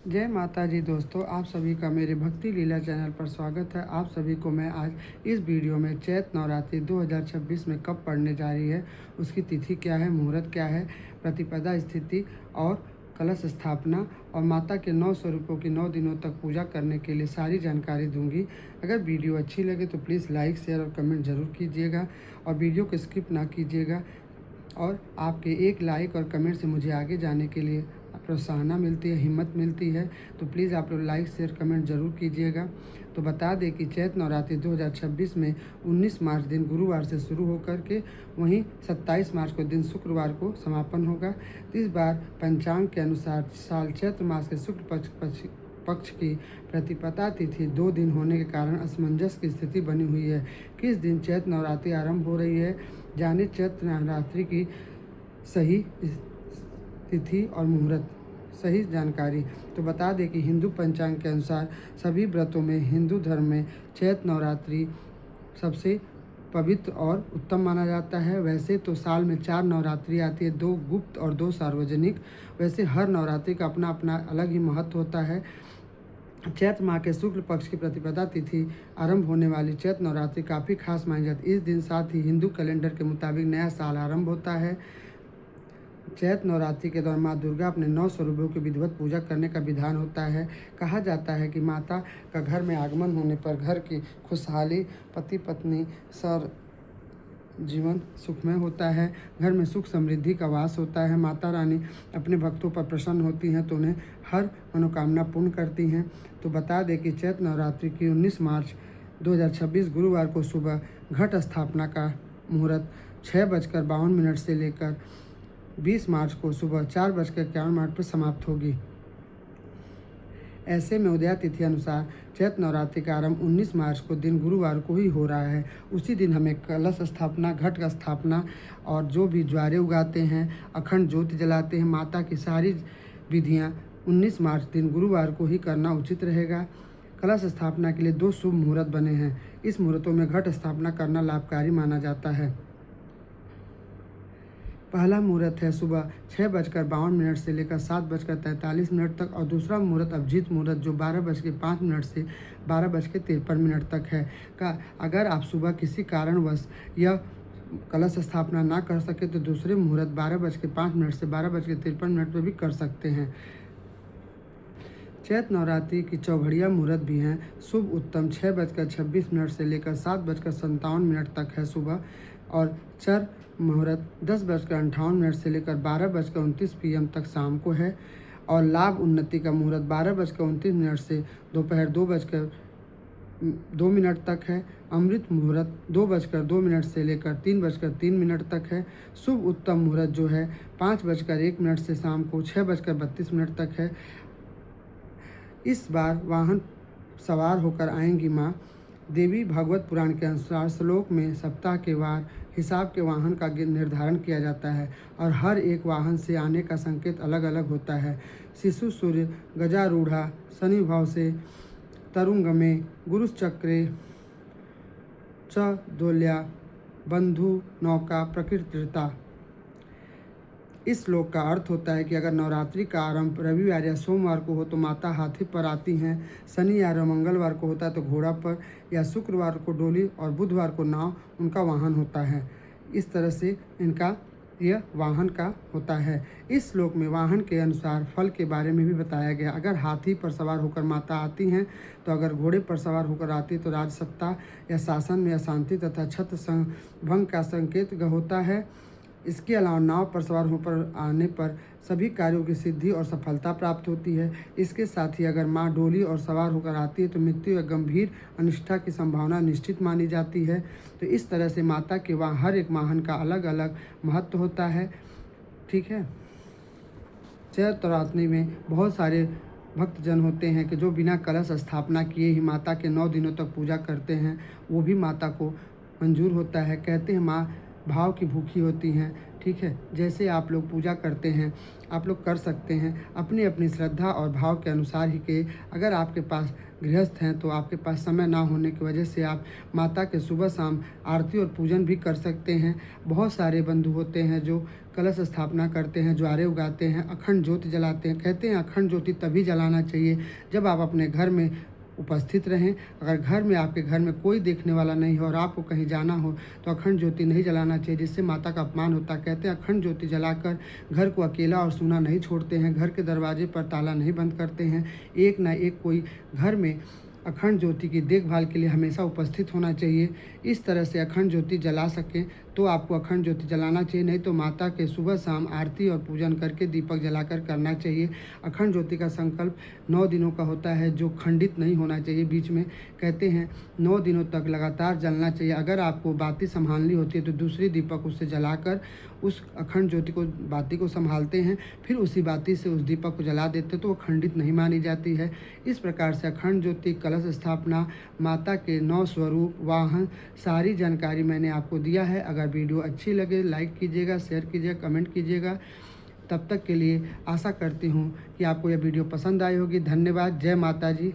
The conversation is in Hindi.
जय माता जी दोस्तों, आप सभी का मेरे भक्ति लीला चैनल पर स्वागत है। आप सभी को मैं आज इस वीडियो में चैत नवरात्रि 2026 में कब पड़ने जा रही है, उसकी तिथि क्या है, मुहूर्त क्या है, प्रतिपदा स्थिति और कलश स्थापना और माता के 9 स्वरूपों की 9 दिनों तक पूजा करने के लिए सारी जानकारी दूंगी। अगर वीडियो अच्छी लगे तो प्लीज़ लाइक, शेयर और कमेंट ज़रूर कीजिएगा और वीडियो को स्किप ना कीजिएगा। और आपके एक लाइक और कमेंट से मुझे आगे जाने के लिए प्रोत्साहन मिलती है, हिम्मत मिलती है। तो प्लीज़ आप लोग लाइक शेयर कमेंट ज़रूर कीजिएगा। तो बता दें कि चैत नवरात्रि 2026 में 19 मार्च दिन गुरुवार से शुरू होकर के वहीं 27 मार्च को दिन शुक्रवार को समापन होगा। इस बार पंचांग के अनुसार साल चैत्र मास के शुक्ल पक्ष की प्रतिपदा तिथि 2 दिन होने के कारण असमंजस की स्थिति बनी हुई है। किस दिन चैत्र नवरात्रि आरंभ हो रही है, जाने चैत्र नवरात्रि की सही तिथि और मुहूर्त, सही जानकारी। तो बता दें कि हिंदू पंचांग के अनुसार सभी व्रतों में हिंदू धर्म में चैत्र नवरात्रि सबसे पवित्र और उत्तम माना जाता है। वैसे तो साल में 4 नवरात्रि आती है, 2 गुप्त और 2 सार्वजनिक। वैसे हर नवरात्रि का अपना अपना अलग ही महत्व होता है। चैत्र माह के शुक्ल पक्ष की प्रतिपदा तिथि आरंभ होने वाली चैत्र नवरात्रि काफ़ी खास मानी जाती है। इस दिन साथ ही हिंदू कैलेंडर के मुताबिक नया साल आरंभ होता है। चैत्र नवरात्रि के दौरान माँ दुर्गा अपने 9 स्वरूपों की विधिवत पूजा करने का विधान होता है। कहा जाता है कि माता का घर में आगमन होने पर घर की खुशहाली, पति पत्नी सर जीवन सुखमय होता है, घर में सुख समृद्धि का वास होता है। माता रानी अपने भक्तों पर प्रसन्न होती हैं तो उन्हें हर मनोकामना पूर्ण करती हैं। तो बता दें कि चैत्र नवरात्रि की 19 मार्च 2026 गुरुवार को सुबह घट स्थापना का मुहूर्त 6:52 से लेकर 20 मार्च को सुबह 4:51 पर समाप्त होगी। ऐसे में उदया तिथि अनुसार चैत्र नवरात्रि का आरंभ 19 मार्च को दिन गुरुवार को ही हो रहा है। उसी दिन हमें कलश स्थापना, घट का स्थापना और जो भी ज्वारे उगाते हैं, अखंड ज्योति जलाते हैं, माता की सारी विधियां 19 मार्च दिन गुरुवार को ही करना उचित रहेगा। कलश स्थापना के लिए 2 शुभ मुहूर्त बने हैं। इस मुहूर्तों में घट स्थापना करना लाभकारी माना जाता है। पहला मुहूर्त है सुबह 6:52 से लेकर 7:43 तक और दूसरा मुहूर्त अभिजीत मुहूर्त जो 12:05 से 12:53 तक है। अगर आप सुबह किसी कारणवश यह कलश स्थापना ना कर सके तो दूसरे मुहूर्त 12:05 से 12:53 पर भी कर सकते हैं। चैत्र नवरात्रि की चौघड़िया मुहूर्त भी हैं। शुभ उत्तम 6:26 से लेकर 7:57 तक है सुबह और चर मुहूर्त 10:58 से लेकर 12:29 PM तक शाम को है और लाभ उन्नति का मुहूर्त 12:29 से दोपहर 2:02 तक है। अमृत मुहूर्त 2:02 से लेकर 3:03 तक है। शुभ उत्तम मुहूर्त जो है 5:01 से शाम को 6:32 तक है। इस बार वाहन सवार होकर आएंगी माँ। देवी भागवत पुराण के अनुसार श्लोक में सप्ताह के वार हिसाब के वाहन का निर्धारण किया जाता है और हर एक वाहन से आने का संकेत अलग अलग होता है। शिशु सूर्य गजारूढ़ा, शनि भाव से तरुंगमे, गुरुश्चक्रे च दोल्या, बंधु नौका प्रकृतिता। इस श्लोक का अर्थ होता है कि अगर नवरात्रि का आरंभ रविवार या सोमवार को हो तो माता हाथी पर आती हैं, शनि या मंगलवार को होता है तो घोड़ा पर, या शुक्रवार को डोली और बुधवार को नाव उनका वाहन होता है। इस तरह से इनका यह वाहन का होता है। इस श्लोक में वाहन के अनुसार फल के बारे में भी बताया गया। अगर हाथी पर सवार होकर माता आती हैं तो अगर घोड़े पर सवार होकर आती तो राजसत्ता या शासन में अशांति तथा छत्र भंग का संकेत होता है। इसके अलावा नाव पर सवार होकर आने पर सभी कार्यों की सिद्धि और सफलता प्राप्त होती है। इसके साथ ही अगर माँ डोली और सवार होकर आती है तो मृत्यु या गंभीर अनिष्टा की संभावना निश्चित मानी जाती है। तो इस तरह से माता के वहाँ हर एक वाहन का अलग अलग महत्व होता है। ठीक है। चैत्र नवरात्रि में बहुत सारे भक्तजन होते हैं कि जो बिना कलश स्थापना किए ही माता के 9 दिनों तक पूजा करते हैं, वो भी माता को मंजूर होता है। कहते हैं माँ भाव की भूखी होती हैं। ठीक है। जैसे आप लोग पूजा करते हैं आप लोग कर सकते हैं, अपनी अपनी श्रद्धा और भाव के अनुसार ही के। अगर आपके पास गृहस्थ हैं तो आपके पास समय ना होने की वजह से आप माता के सुबह शाम आरती और पूजन भी कर सकते हैं। बहुत सारे बंधु होते हैं जो कलश स्थापना करते हैं, ज्वारे उगाते हैं, अखंड ज्योति जलाते हैं। कहते हैं अखंड ज्योति तभी जलाना चाहिए जब आप अपने घर में उपस्थित रहें। अगर घर में आपके घर में कोई देखने वाला नहीं हो और आपको कहीं जाना हो तो अखंड ज्योति नहीं जलाना चाहिए, जिससे माता का अपमान होता है। कहते हैं अखंड ज्योति जलाकर घर को अकेला और सूना नहीं छोड़ते हैं, घर के दरवाजे पर ताला नहीं बंद करते हैं। एक ना एक कोई घर में अखंड ज्योति की देखभाल के लिए हमेशा उपस्थित होना चाहिए। इस तरह से अखंड ज्योति जला सकें तो आपको अखंड ज्योति जलाना चाहिए, नहीं तो माता के सुबह शाम आरती और पूजन करके दीपक जलाकर करना चाहिए। अखंड ज्योति का संकल्प 9 दिनों का होता है जो खंडित नहीं होना चाहिए बीच में। कहते हैं 9 दिनों तक लगातार जलना चाहिए। अगर आपको बाती संभालनी होती है तो दूसरी दीपक उससे जलाकर उस अखंड ज्योति को बाती को संभालते हैं, फिर उसी बाती से उस दीपक को जला देते तो वो खंडित नहीं मानी जाती है। इस प्रकार से अखंड ज्योति, कलश स्थापना, माता के 9 स्वरूप, वाहन, सारी जानकारी मैंने आपको दिया है। अगर वीडियो अच्छी लगे लाइक कीजिएगा, शेयर कीजिएगा, कमेंट कीजिएगा। तब तक के लिए आशा करती हूँ कि आपको यह वीडियो पसंद आई होगी। धन्यवाद। जय माता जी।